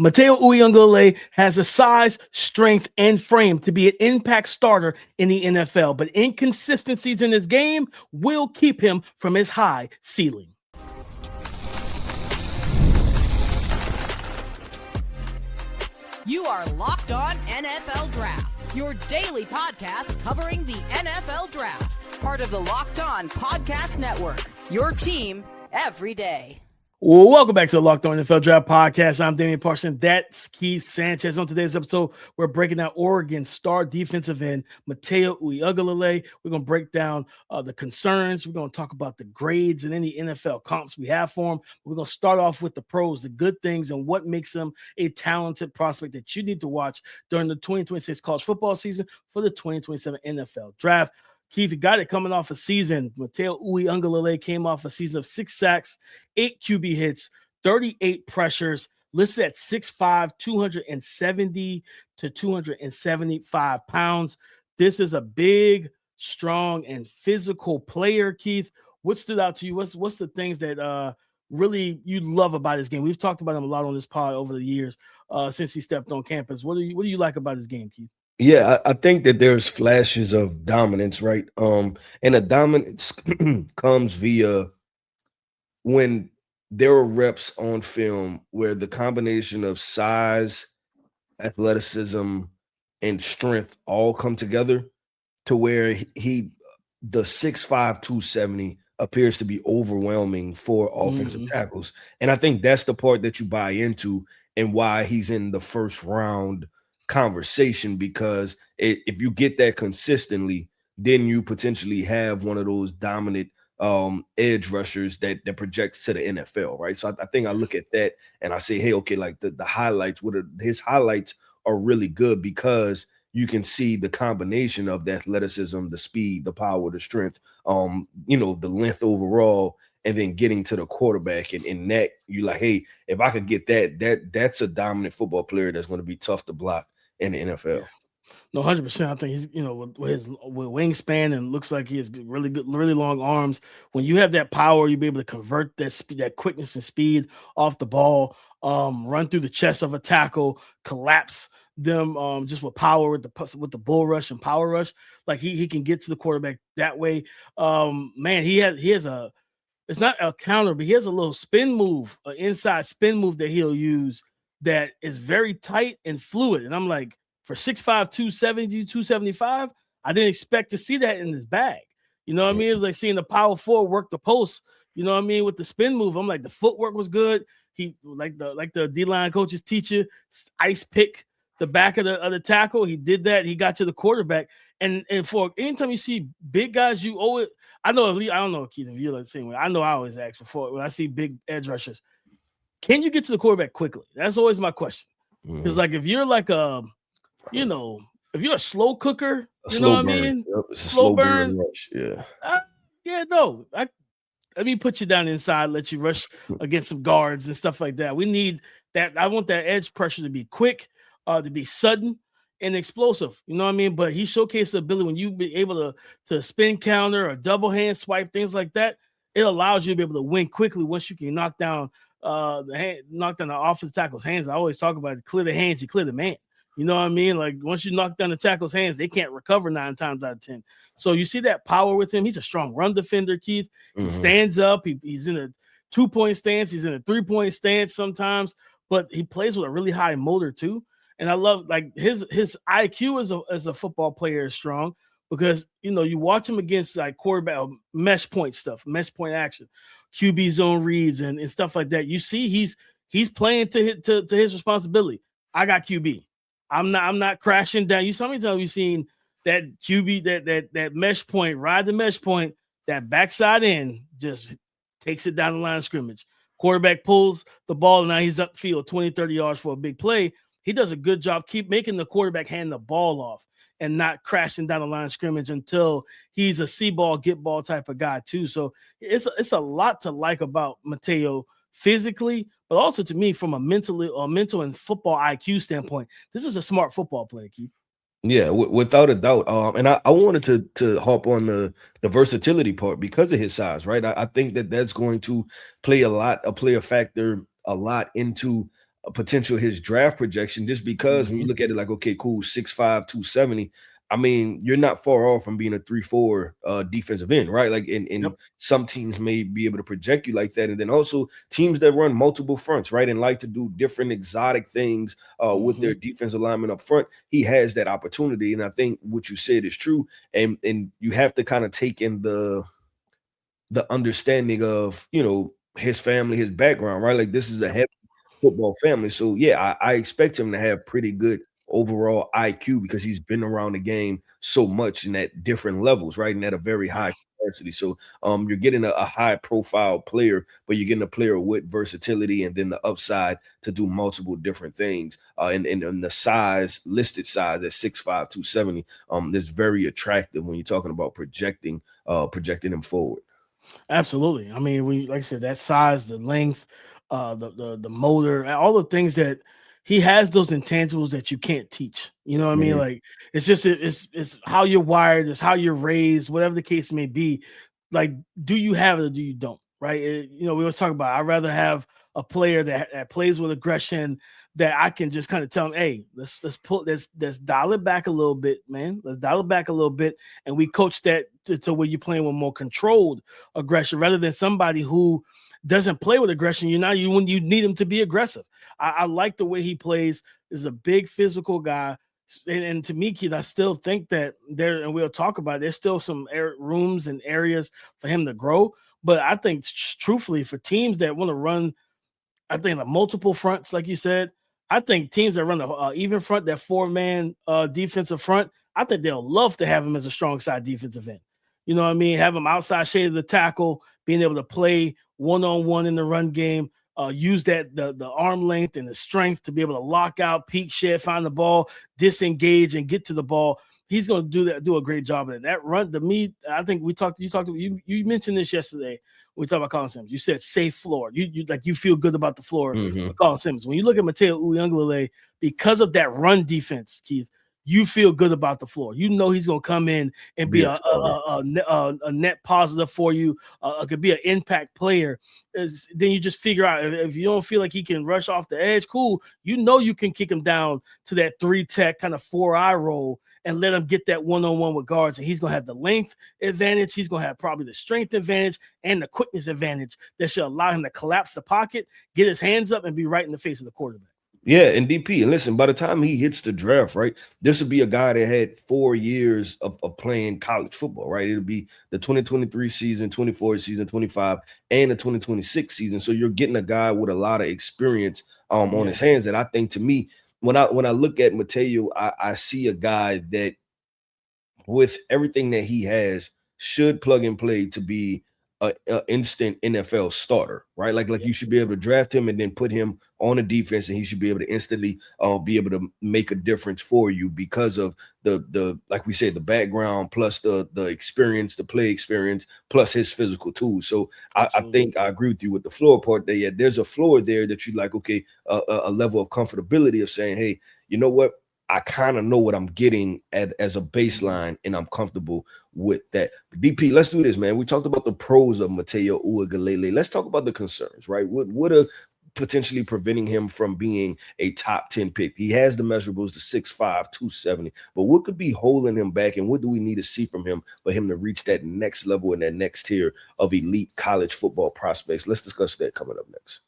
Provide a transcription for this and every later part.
Matayo Uiagalelei has the size, strength, and frame to be an impact starter in the NFL, but inconsistencies in his game will keep him from his high ceiling. You are Locked On NFL Draft, your daily podcast covering the NFL Draft. Part of the Locked On Podcast Network, your team every day. Well, welcome back to the Locked On NFL Draft Podcast. I'm Damian Parson. That's Keith Sanchez. On today's episode, we're breaking down Oregon star defensive end Matayo Uiagalelei. We're going to break down the concerns. We're going to talk about the grades and any NFL comps we have for him. We're going to start off with the pros, the good things, and what makes him a talented prospect that you need to watch during the 2026 college football season for the 2027 NFL Draft. Keith, you got it coming off a season. Matayo Uiagalelei came off a season of 6 sacks, 8 QB hits, 38 pressures, listed at 6'5", 270 to 275 pounds. This is a big, strong, and physical player, Keith. What stood out to you? What's the things that really you love about his game? We've talked about him a lot on this pod over the years since he stepped on campus. What do you like about his game, Keith? Yeah, I think that there's flashes of dominance, right? And the dominance comes via when there are reps on film where the combination of size, athleticism, and strength all come together to where the 6'5", 270 appears to be overwhelming for offensive tackles. And I think that's the part that you buy into and why he's in the first round conversation, because if you get that consistently, then you potentially have one of those dominant edge rushers that projects to the NFL, right? So I think I look at that and I say, hey, okay, like the highlights, his highlights are really good because you can see the combination of the athleticism, the speed, the power, the strength, the length overall, and then getting to the quarterback. And in that, you're like, hey, if I could get that's a dominant football player that's going to be tough to block in the NFL. No, 100%. I think he's, with his wingspan and looks like he has really good, really long arms. When you have that power, you'll be able to convert that speed, that quickness and speed off the ball, run through the chest of a tackle, collapse them just with power with the bull rush and power rush. Like he can get to the quarterback that way. Man, he has a, it's not a counter, but he has a little spin move, an inside spin move that he'll use that is very tight and fluid. And I'm like, for 6'5", 270, 275, I didn't expect to see that in his bag. You know what I mean? It's like seeing the power forward work the post, you know what I mean, with the spin move. I'm like, the footwork was good. He like the D-line coaches teach you, ice pick the back of the tackle. He did that. He got to the quarterback. And for anytime you see big guys, you owe it. I don't know, Keith, if you're like the same way. I know I always ask before when I see big edge rushers, can you get to the quarterback quickly? That's always my question. Because like if you're like if you're a slow cooker, you know what I mean? Yep, it's a slow burn rush. Yeah. Let me put you down inside, let you rush against some guards and stuff like that. We need that. I want that edge pressure to be quick, to be sudden and explosive. You know what I mean? But he showcased the ability when you be able to spin counter or double hand swipe, things like that. It allows you to be able to win quickly once you can knock down the offensive tackle's hands. I always talk about it, clear the hands, you clear the man. You know what I mean? Like once you knock down the tackle's hands, they can't recover 9 times out of 10. So you see that power with him. He's a strong run defender, Keith. He stands up. He's in a 2-point stance. He's in a 3-point stance sometimes, but he plays with a really high motor too. And I love like his IQ as a football player is strong because, you watch him against like quarterback mesh point stuff, mesh point action, QB zone reads and stuff like that. You see he's playing to his responsibility. I got QB. I'm not crashing down. You saw how many times we've seen that QB, that mesh point, ride the mesh point, that backside end just takes it down the line of scrimmage. Quarterback pulls the ball, and now he's upfield 20, 30 yards for a big play. He does a good job keep making the quarterback hand the ball off and not crashing down the line of scrimmage until he's a see ball, get ball type of guy too. So it's a lot to like about Matayo physically, but also to me from a mental and football IQ standpoint. This is a smart football player, Keith. Yeah, without a doubt. And I wanted to hop on the versatility part because of his size, right? I think that's going to play a factor a lot into potential his draft projection, just because when you look at it like, okay, cool, 6'5", 270. I mean, you're not far off from being a 3-4 defensive end, right? Like, and some teams may be able to project you like that. And then also teams that run multiple fronts, right? And like to do different exotic things with their defensive lineman up front. He has that opportunity. And I think what you said is true. And you have to kind of take in the understanding of, you know, his family, his background, right? Like, this is a heavy football family. So yeah, I expect him to have pretty good overall IQ because he's been around the game so much and at different levels, right? And at a very high capacity. So you're getting a high profile player, but you're getting a player with versatility and then the upside to do multiple different things. And the size, listed size at 6'5", 270, is very attractive when you're talking about projecting him forward. Absolutely. I mean, like I said, that size, the length, the motor, all the things that he has, those intangibles that you can't teach. You know what I mean? Like, it's just it's how you're wired, it's how you're raised, whatever the case may be. Like, do you have it or do you don't? Right? You know, we always talk about, I'd rather have a player that plays with aggression, that I can just kind of tell him, hey, let's dial it back a little bit, man. Let's dial it back a little bit, and we coach that to where you're playing with more controlled aggression, rather than somebody who doesn't play with aggression. When you need him to be aggressive. I like the way he plays. Is a big physical guy, and to me, Keith, I still think that there, and we'll talk about it, there's still some rooms and areas for him to grow. But I think, truthfully, for teams that want to run, I think the multiple fronts, like you said, I think teams that run the even front, that 4-man defensive front, I think they'll love to have him as a strong side defensive end. You know what I mean? Have him outside shade of the tackle, being able to play one-on-one in the run game, use that the arm length and the strength to be able to lock out, peek, shed, find the ball, disengage, and get to the ball. He's going to do a great job of it. That run, to me, I think you mentioned this yesterday. We talked about Colin Simmons. You said safe floor. You feel good about the floor of Colin Simmons. When you look at Matayo Uiagalelei, because of that run defense, Keith, you feel good about the floor. You know he's going to come in and be a net positive for you. Could be an impact player. Then you just figure out, if you don't feel like he can rush off the edge, cool. You know you can kick him down to that 3-tech kind of 4-eye roll and let him get that one-on-one with guards. And he's going to have the length advantage. He's going to have probably the strength advantage and the quickness advantage that should allow him to collapse the pocket, get his hands up, and be right in the face of the quarterback. Yeah, and DP, and listen, by the time he hits the draft, right, this would be a guy that had 4 years of playing college football, right? It'll be the 2023 season, 24 season, 25, and the 2026 season. So you're getting a guy with a lot of experience on his hands. That I think, to me, when I look at Matayo, I see a guy that, with everything that he has, should plug and play to be a instant NFL starter, right? Like you should be able to draft him and then put him on a defense, and he should be able to instantly be able to make a difference for you because of the like we said, the background plus the experience, the play experience, plus his physical tools. So I think I agree with you with the floor part. That there's a floor there that you like, okay, a level of comfortability of saying, hey, you know what? I kind of know what I'm getting as a baseline, and I'm comfortable with that. DP, let's do this, man. We talked about the pros of Matayo Uiagalelei. Let's talk about the concerns, right? What are potentially preventing him from being a top 10 pick? He has the measurables, the 6'5", 270, but what could be holding him back, and what do we need to see from him for him to reach that next level and that next tier of elite college football prospects? Let's discuss that coming up next.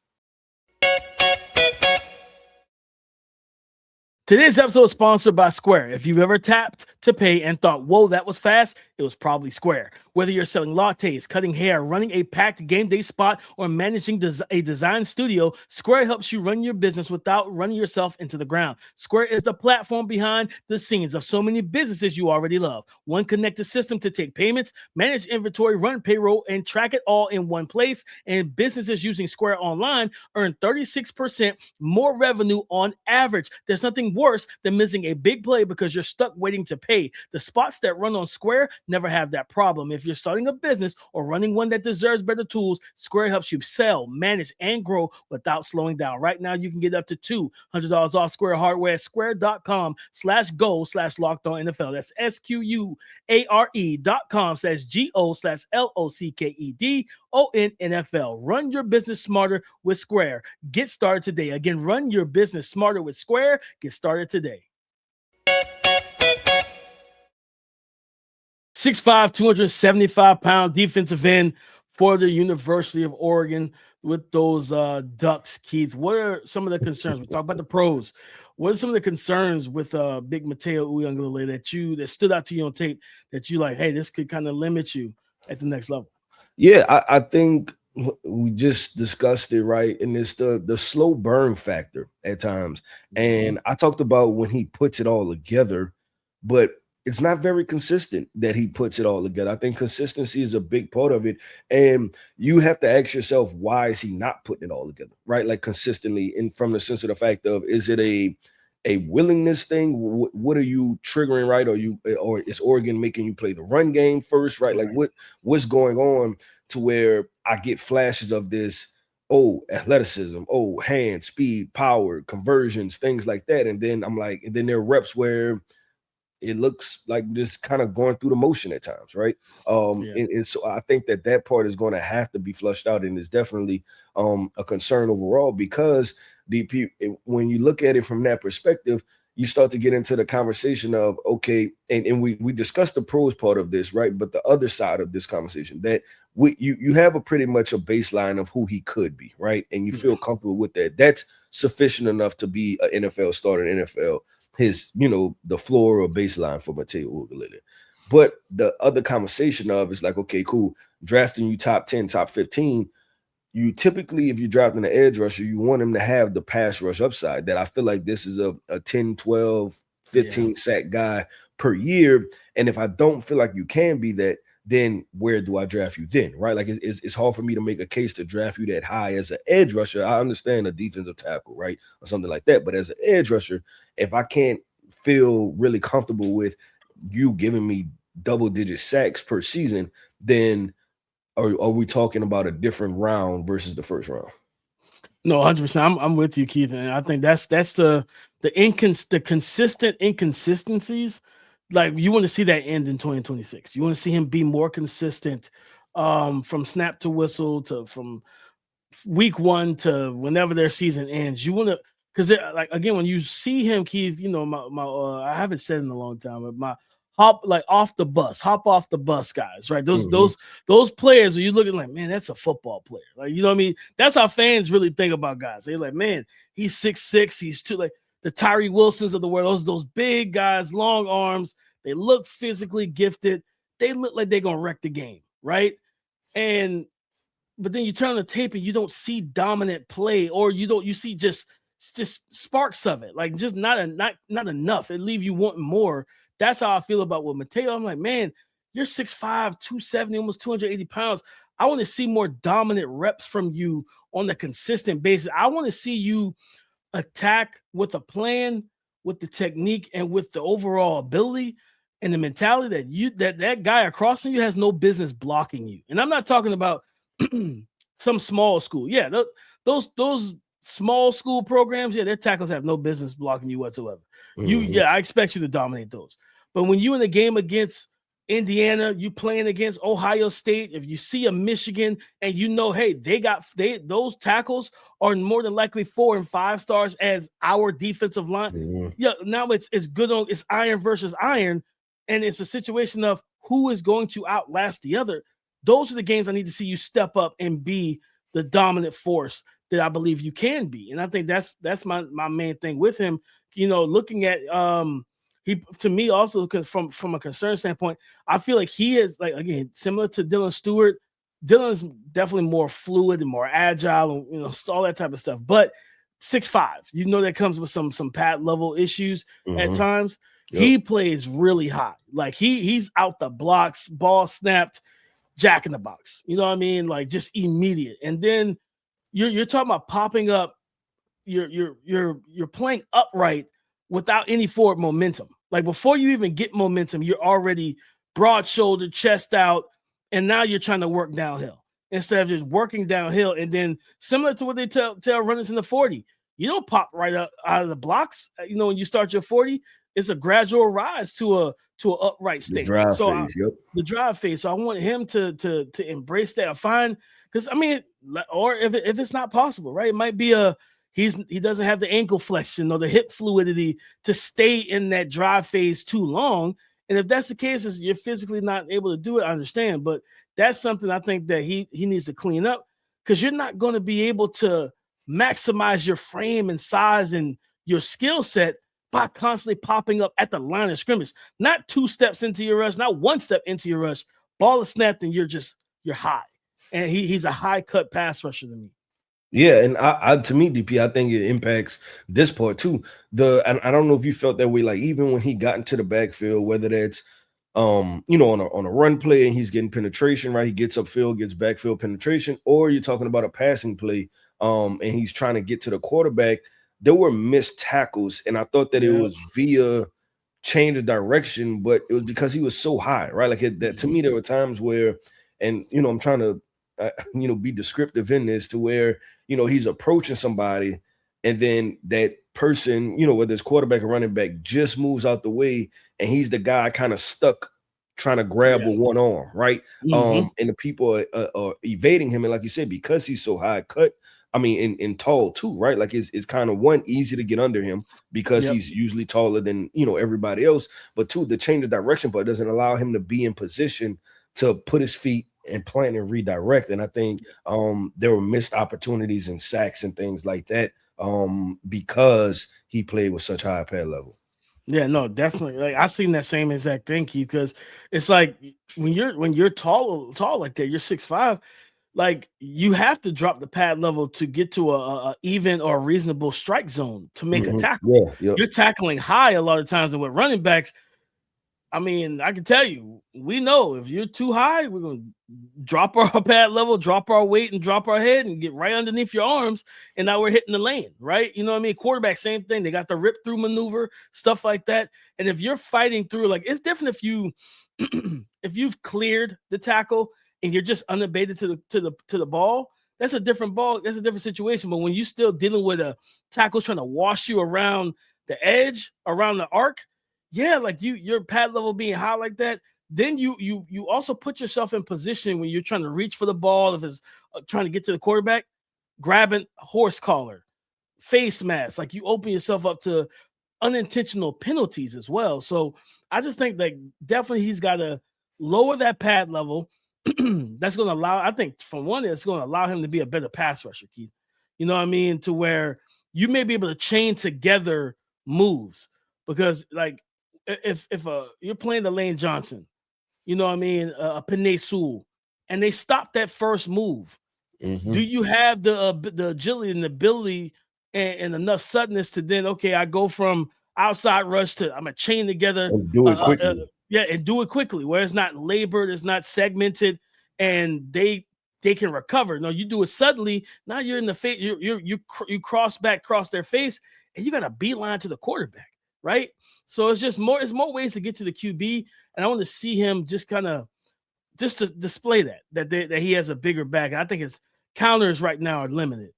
Today's episode is sponsored by Square. If you've ever tapped to pay and thought, whoa, that was fast, it was probably Square. Whether you're selling lattes, cutting hair, running a packed game day spot, or managing a design studio, Square helps you run your business without running yourself into the ground. Square is the platform behind the scenes of so many businesses you already love. One connected system to take payments, manage inventory, run payroll, and track it all in one place. And businesses using Square Online earn 36% more revenue on average. There's nothing worse than missing a big play because you're stuck waiting to pay. The spots that run on Square never have that problem. if you're starting a business or running one that deserves better tools, Square helps you sell, manage, and grow without slowing down. Right now, you can get up to $200 off Square hardware at square.com/go/lockedonnfl. That's SQUARE.com/GO/LOCKEDONNFL. Run your business smarter with Square. Get started today. Again, run your business smarter with Square. Get started today. 6'5", 275-pound defensive end for the University of Oregon with those Ducks, Keith. What are some of the concerns? We talk about the pros. What are some of the concerns with Big Matayo Uiagalelei that stood out to you on tape that you like, hey, this could kind of limit you at the next level? Yeah, I think we just discussed it, right? And it's the slow burn factor at times. And I talked about when he puts it all together, but it's not very consistent that he puts it all together. I think consistency is a big part of it. And you have to ask yourself, why is he not putting it all together, right? Like consistently, and from the sense of the fact of, is it a willingness thing? What are you triggering, right? Or is Oregon making you play the run game first, right? Like what's going on to where I get flashes of this, athleticism, hand, speed, power, conversions, things like that. And then I'm like, and then there are reps where it looks like just kind of going through the motion at times, right? And so I think that part is going to have to be flushed out, and it's definitely a concern overall, because when you look at it from that perspective, you start to get into the conversation of, okay, and we discussed the pros part of this, right? But the other side of this conversation, that you have a pretty much a baseline of who he could be, right? And you feel comfortable with that. That's sufficient enough to be an NFL starter in NFL. His, the floor or baseline for Matayo Uiagalelei. But the other conversation of is like, okay, cool, drafting you top 10, top 15, you typically, if you're drafting an edge rusher, you want him to have the pass rush upside. That I feel like this is a 10, 12, 15 sack guy per year. And if I don't feel like you can be that, then where do I draft you then, right? Like it's hard for me to make a case to draft you that high as an edge rusher. I understand a defensive tackle, right, or something like that. But as an edge rusher, if I can't feel really comfortable with you giving me double-digit sacks per season, then are we talking about a different round versus the first round? No, 100%. I'm with you, Keith, and I think that's the consistent inconsistencies. Like, you want to see that end in 2026. You want to see him be more consistent from snap to whistle, to from week 1 to whenever their season ends. You want to, because like, again, when you see him, Keith, I haven't said in a long time, but my hop off the bus guys, right? Those players are you looking like, man, that's a football player. Like, you know what I mean? That's how fans really think about guys. They're like, man, he's 6'6", he's too, like the Tyree Wilsons of the world, those big guys, long arms. They look physically gifted. They look like they're gonna wreck the game, right? But then you turn on the tape and you don't see dominant play, or you see just sparks of it, like just not enough. It leave you wanting more. That's how I feel about with Matayo. I'm like, man, you're 6'5", 270, almost 280 pounds. I want to see more dominant reps from you on a consistent basis. I want to see you attack with a plan, with the technique, and with the overall ability and the mentality that guy across from you has no business blocking you. And I'm not talking about some small school. Yeah, those small school programs, their tackles have no business blocking you whatsoever. I expect you to dominate those. But when you in the game against Indiana, you playing against Ohio State, if you see a Michigan and hey, those tackles are more than likely 4 and 5 stars as our defensive line. Now it's good on, it's iron versus iron, and it's a situation of who is going to outlast the other. Those are the games I need to see you step up and be the dominant force that I believe you can be. And I think that's my main thing with him. Looking at he, to me also, because from a concern standpoint, I feel like he is, like, again, similar to Dylan Stewart. Dylan's definitely more fluid and more agile, and all that type of stuff. But 6'5", that comes with some pad level issues at times. Yep. He plays really high. Like he's out the blocks, ball snapped, jack in the box. You know what I mean? Like just immediate. And then you're talking about popping up. You're playing upright without any forward momentum. Like before you even get momentum, you're already broad shouldered, chest out, and now you're trying to work downhill instead of just working downhill. And then similar to what they tell runners in the 40, you don't pop right out of the blocks. When you start your 40, it's a gradual rise to a upright state. The drive phase, yep. The drive phase. So I want him to embrace that. Find, because or if it's not possible, right? It might be he doesn't have the ankle flexion or the hip fluidity to stay in that drive phase too long. And if that's the case, is you're physically not able to do it, I understand. But that's something I think that he needs to clean up, because you're not going to be able to maximize your frame and size and your skill set by constantly popping up at the line of scrimmage. Not 2 steps into your rush, not 1 step into your rush. Ball is snapped and you're high. And he's a high cut pass rusher to me. Yeah, and I to me, DP, I think it impacts this part too. And I don't know if you felt that way, like even when he got into the backfield, whether that's on a run play and he's getting penetration, right? He gets upfield, gets backfield penetration, or you're talking about a passing play, and he's trying to get to the quarterback. There were missed tackles, and I thought that it was via change of direction, but it was because he was so high, right? Like that to me, there were times where, and I'm trying to be descriptive in this, to where he's approaching somebody, and then that person, whether it's quarterback or running back, just moves out the way, and he's the guy kind of stuck trying to grab with one arm, right? And the people are evading him, and like you said, because he's so high cut, in tall too, right? Like it's kind of, one, easy to get under him because he's usually taller than everybody else, but 2, the change of direction part doesn't allow him to be in position to put his feet and plan and redirect. And I think there were missed opportunities and sacks and things like that because he played with such high pad level. Yeah, no, definitely. Like, I've seen that same exact thing, Keith, because it's like when you're tall like that, you're 6'5", like you have to drop the pad level to get to a even or reasonable strike zone to make a tackle. You're tackling high a lot of times, and with running backs, I can tell you, we know if you're too high, we're going to drop our pad level, drop our weight, and drop our head and get right underneath your arms. And now we're hitting the lane, right? You know what I mean? Quarterback, same thing. They got the rip through maneuver, stuff like that. And if you're fighting through, like, it's different if if you've cleared the tackle and you're just unabated to the ball. That's a different ball. That's a different situation. But when you're still dealing with a tackle trying to wash you around the edge, around the arc, yeah, like your pad level being high like that, then you also put yourself in position when you're trying to reach for the ball, if it's trying to get to the quarterback, grabbing horse collar, face mask, like you open yourself up to unintentional penalties as well. So I just think that definitely he's got to lower that pad level. That's going to allow, I think, from one, it's going to allow him to be a better pass rusher, Keith. You know what I mean? To where you may be able to chain together moves, because like, if you're playing the Lane Johnson, you know what I mean, a Penei Sewell, and they stop that first move, do you have the agility and the ability and enough suddenness to then, okay, I go from outside rush to I'm a chain together and do it quickly. And do it quickly, where it's not labored, it's not segmented, and they can recover. No, you do it suddenly. Now you're in the face. You cross their face, and you got a beeline to the quarterback, right? So it's more ways to get to the QB, and I want to see him just to display that he has a bigger back. I think his counters right now are limited.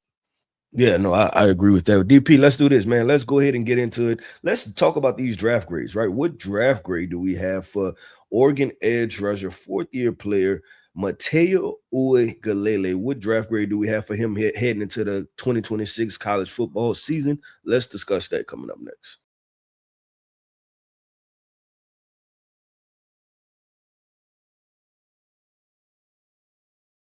Yeah, no, I agree with that. DP, let's do this, man. Let's go ahead and get into it. Let's talk about these draft grades, right? What draft grade do we have for Oregon edge rusher, 4th-year player, Matayo Uiagalelei? What draft grade do we have for him heading into the 2026 college football season? Let's discuss that coming up next.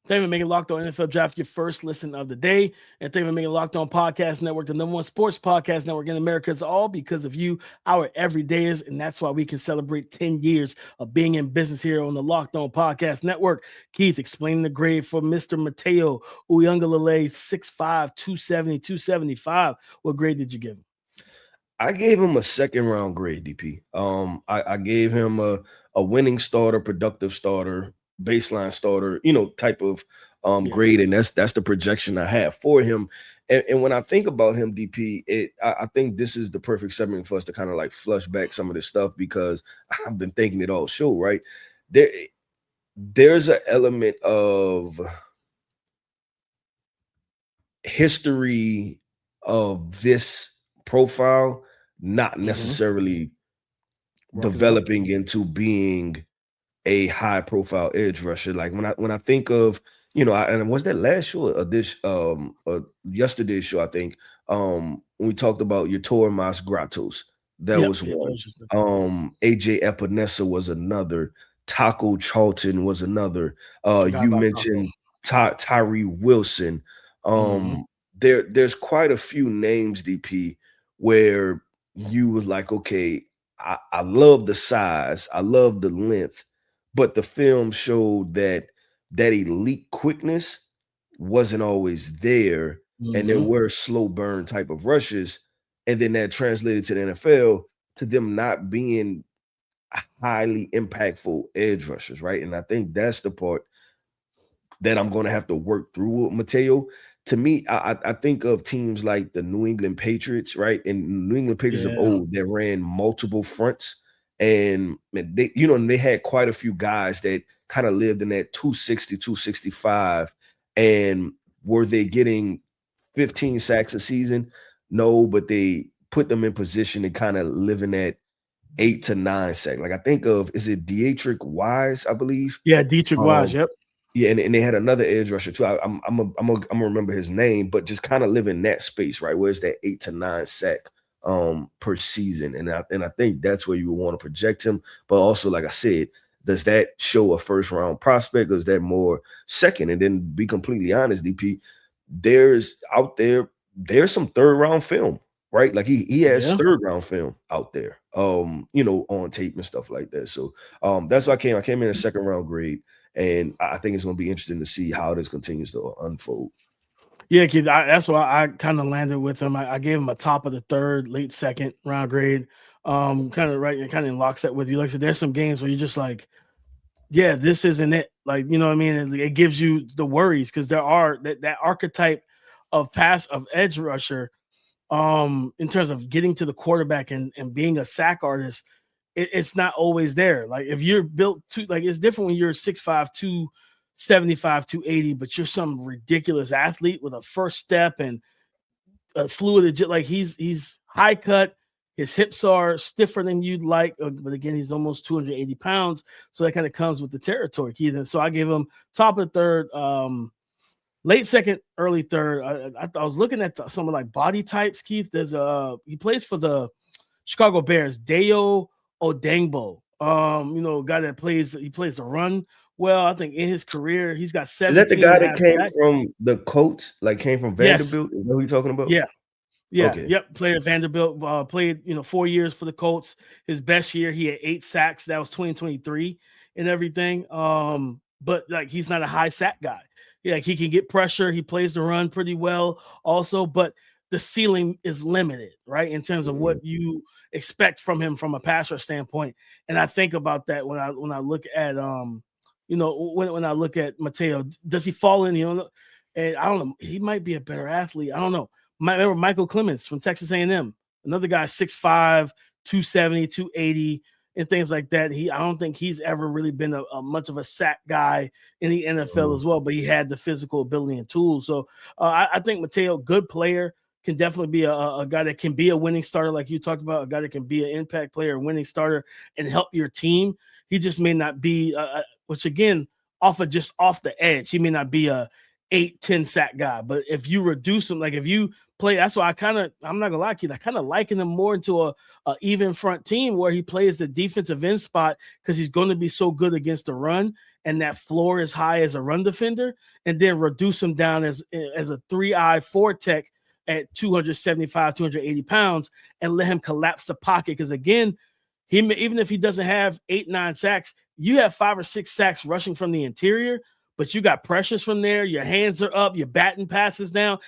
Thank you for making Locked On NFL Draft your first listen of the day. And thank you for making Locked On Podcast Network the #1 sports podcast network in America. It's all because of you, our everydayers, and that's why we can celebrate 10 years of being in business here on the Locked On Podcast Network. Keith, explaining the grade for Mr. Matayo Uiagalelei, 6'5", 270, 275. What grade did you give him? I gave him a 2nd-round grade, DP. I gave him a winning starter, productive starter, baseline starter, type of grade, and that's the projection I have for him. And when I think about him, DP, I think this is the perfect segment for us to kind of like flush back some of this stuff, because I've been thinking it all show, right? there's an element of history of this profile not necessarily developing into being a high profile edge rusher. Like when I think of, and was that last show or this yesterday's show, I think, when we talked about Yator Mas Gratos, that was one. AJ Epinesa was another. Taco Charlton was another. You mentioned Tyree Wilson. There's quite a few names, DP, where you was like, okay, I love the size, I love the length, but the film showed that elite quickness wasn't always there, and there were slow burn type of rushes, and then that translated to the NFL to them not being highly impactful edge rushers, right? And I think that's the part that I'm going to have to work through with Matayo. To me, I think of teams like the New England Patriots, right? And New England Patriots of old that ran multiple fronts, and they had quite a few guys that kind of lived in that 260, 265. And were they getting 15 sacks a season? No, but they put them in position to kind of live in that 8 to 9 sack. Like I think of, is it Dietrich Wise, I believe? Yeah, Dietrich Wise, yep. Yeah, and they had another edge rusher too. I'm gonna remember his name, but just kind of live in that space, right? Where's that 8 to 9 sack per season, and I think that's where you would want to project him. But also, like I said, does that show a first round prospect, or is that more second? And then be completely honest, DP, there's some third round film, right? Like he has third round film out there, on tape and stuff like that. So that's why I came in a second round grade. And I think it's going to be interesting to see how this continues to unfold. Yeah, kid, that's why I kind of landed with him. I gave him a top of the third, late second round grade. Kind of right, kind of in lockstep with you. Like I said, there's some games where you're just like, yeah, this isn't it. Like, you know what I mean? It gives you the worries because there are that archetype of edge rusher, in terms of getting to the quarterback and being a sack artist. It's not always there. Like if you're built to, like, it's different when you're 6'5", 275, 280, but you're some ridiculous athlete with a first step and a fluid. Like he's high cut. His hips are stiffer than you'd like, but again, he's almost 280 pounds. So that kind of comes with the territory, Keith. And so I gave him top of the third, late second, early third. I was looking at some of like body types, Keith. He plays for the Chicago Bears, Dayo Odeyinga, guy that plays the run well. I think in his career he's got 17. Is that the guy that came from the Colts, like came from Vanderbilt? Yes. Is that who you're talking about? Yeah. Okay. Yep. Played at Vanderbilt. Played 4 years for the Colts. His best year he had 8 sacks. That was 2023 and everything. But like he's not a high sack guy. Yeah, like, he can get pressure. He plays the run pretty well also, but the ceiling is limited, right? In terms of what you expect from him from a passer standpoint. And I think about that when I look at when I look at Matayo, does he fall in, and I don't know, he might be a better athlete. I don't know. Remember Michael Clemens from Texas A&M, another guy 6'5", 270, 280, and things like that. I don't think he's ever really been a much of a sack guy in the NFL as well, but he had the physical ability and tools. So I think Matayo, good player, can definitely be a guy that can be a winning starter, like you talked about, a guy that can be an impact player, a winning starter, and help your team. He just may not be, which again, off the edge, he may not be a 8-10 sack guy. But if you reduce him, like if you play, that's why I'm not gonna lie, kid, I kind of liken him more into a even front team where he plays the defensive end spot because he's going to be so good against the run, and that floor is high as a run defender, and then reduce him down as a 3-eye 4 tech at 275, 280 pounds, and let him collapse the pocket. Because again, even if he doesn't have 8-9 sacks, you have 5 or 6 sacks rushing from the interior, but you got pressures from there. Your hands are up. You're batting passes down.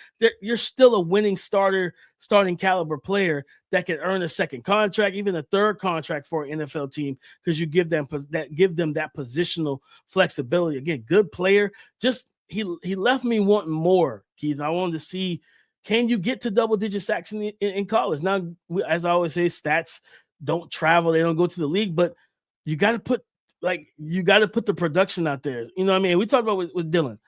You're still a winning starting caliber player that can earn a second contract, even a third contract for an NFL team, because you give them that positional flexibility. Again, good player. Just he left me wanting more, Keith. I wanted to see, can you get to double-digit sacks in college? Now, as I always say, stats don't travel. They don't go to the league, but you got to put like you got to put the production out there. You know what I mean? We talked about with Dylan.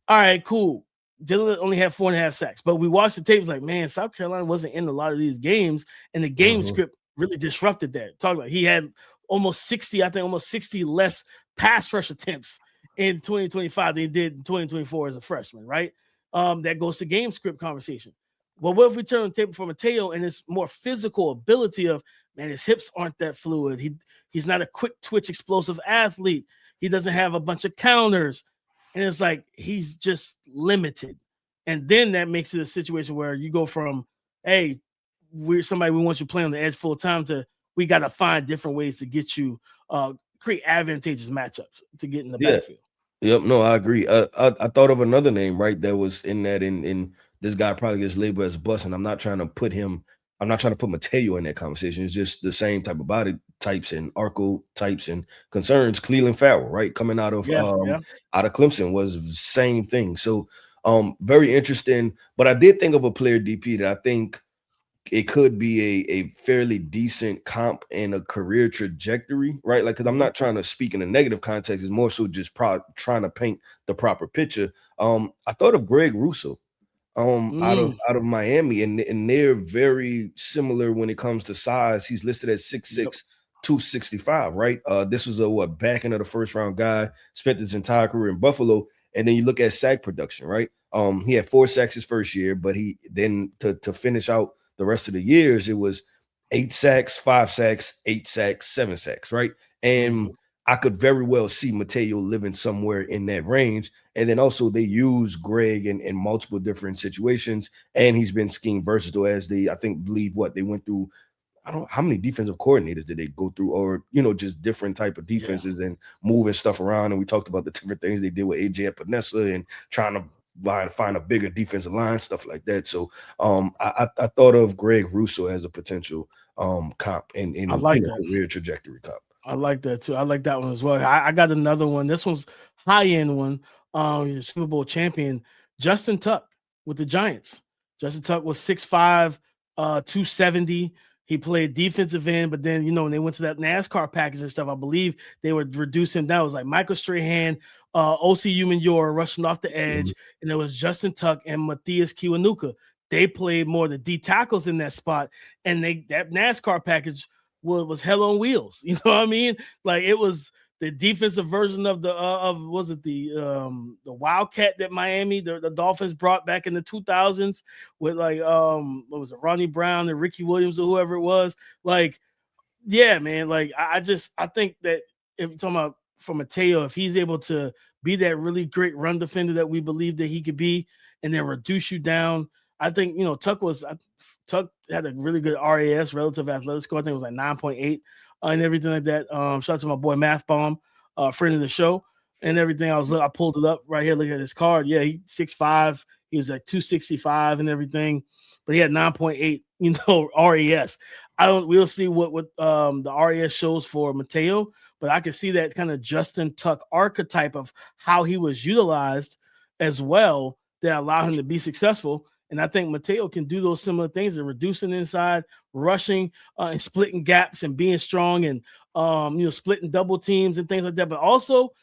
All right, cool. Dylan only had 4.5 sacks, but we watched the tapes like, man, South Carolina wasn't in a lot of these games, and the game script really disrupted that. Talk about he had almost 60 less pass rush attempts in 2025 than he did in 2024 as a freshman, right? That goes to game script conversation. Well, what if we turn the table for Mateo and his more physical ability of, man, his hips aren't that fluid. He's not a quick twitch, explosive athlete. He doesn't have a bunch of counters. And it's like he's just limited. And then that makes it a situation where you go from, hey, we're somebody we want you to play on the edge full time to we got to find different ways to get you create advantageous matchups to get in the backfield. Yep, no, I agree. I thought of another name, right, that was in that in this guy probably gets labeled as bust, and I'm not trying to put Mateo in that conversation. It's just the same type of body types and archetypes and concerns. Cleveland Farrell, right, coming out of out of Clemson was the same thing. So very interesting. But I did think of a player, DP, that I think it could be a fairly decent comp and a career trajectory, right? Like, because I'm not trying to speak in a negative context. It's more so just trying to paint the proper picture. I thought of Greg Rousseau. Out of Miami, and they're very similar when it comes to size. He's listed as 6'6", 265, right? This was a back end of the first round guy, spent his entire career in Buffalo. And then you look at sack production, right? He had 4 sacks his first year, but he then to finish out the rest of the years, it was 8 sacks, 5 sacks, 8 sacks, 7 sacks, right? And I could very well see Mateo living somewhere in that range. And then also they use Greg in multiple different situations, and he's been scheme versatile as they went through. I don't know how many defensive coordinators did they go through, or just different type of defenses and moving stuff around. And we talked about the different things they did with AJ Epinesa and trying to find a bigger defensive line, stuff like that. So I thought of Greg Rousseau as a potential comp in a career trajectory comp. I like that too. I like that one as well. I got another one. This one's high-end one. He's a Super Bowl champion, Justin Tuck with the Giants. Justin Tuck was 6'5", 270. He played defensive end, but then, when they went to that NASCAR package and stuff, I believe they would reduce him down. It was like Michael Strahan, O.C. Umenyiora rushing off the edge, and there was Justin Tuck and Matthias Kiwanuka. They played more the D tackles in that spot, and that NASCAR package was hell on wheels. You know what I mean? Like, it was the defensive version of the Wildcat that Miami, the Dolphins brought back in the 2000s with what was it, Ronnie Brown and Ricky Williams or whoever it was. Like, yeah, man. Like, I think that if you're talking about for Mateo, if he's able to be that really great run defender that we believe that he could be, and then reduce you down, I think Tuck had a really good RAS, relative athletic score. I think it was like 9.8 and everything like that. Shout out to my boy Math Bomb, friend of the show, and everything. I pulled it up right here. Look at his card. Yeah, he 6'5". He was like 265 and everything, but he had 9.8. RAS. We'll see what the RAS shows for Mateo, but I can see that kind of Justin Tuck archetype of how he was utilized as well that allowed him to be successful. And I think Mateo can do those similar things and reducing inside, rushing, and splitting gaps and being strong and, splitting double teams and things like that. But also,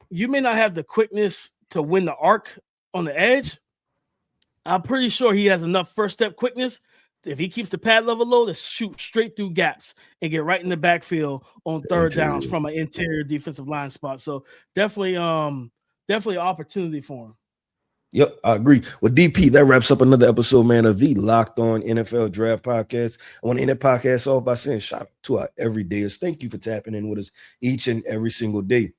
you may not have the quickness to win the arc on the edge. I'm pretty sure he has enough first step quickness. If he keeps the pad level low, to shoot straight through gaps and get right in the backfield on third downs from an interior defensive line spot. So definitely an opportunity for him. Yep, I agree. Well, DP, that wraps up another episode, man, of the Locked On NFL Draft Podcast. I want to end the podcast off by saying shout out to our everydayers. Thank you for tapping in with us each and every single day.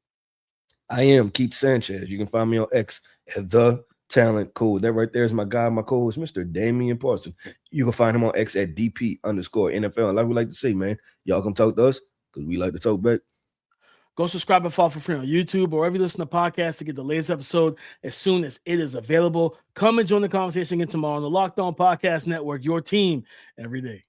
I am Keith Sanchez. You can find me on X at The Talent Code. That right there is my guy, my co-host, Mr. Damian Parson. You can find him on X at DP_NFL. And like we like to say, man, y'all come talk to us because we like to talk back. Go subscribe and follow for free on YouTube or wherever you listen to podcasts to get the latest episode as soon as it is available. Come and join the conversation again tomorrow on the Locked On Podcast Network, your team every day.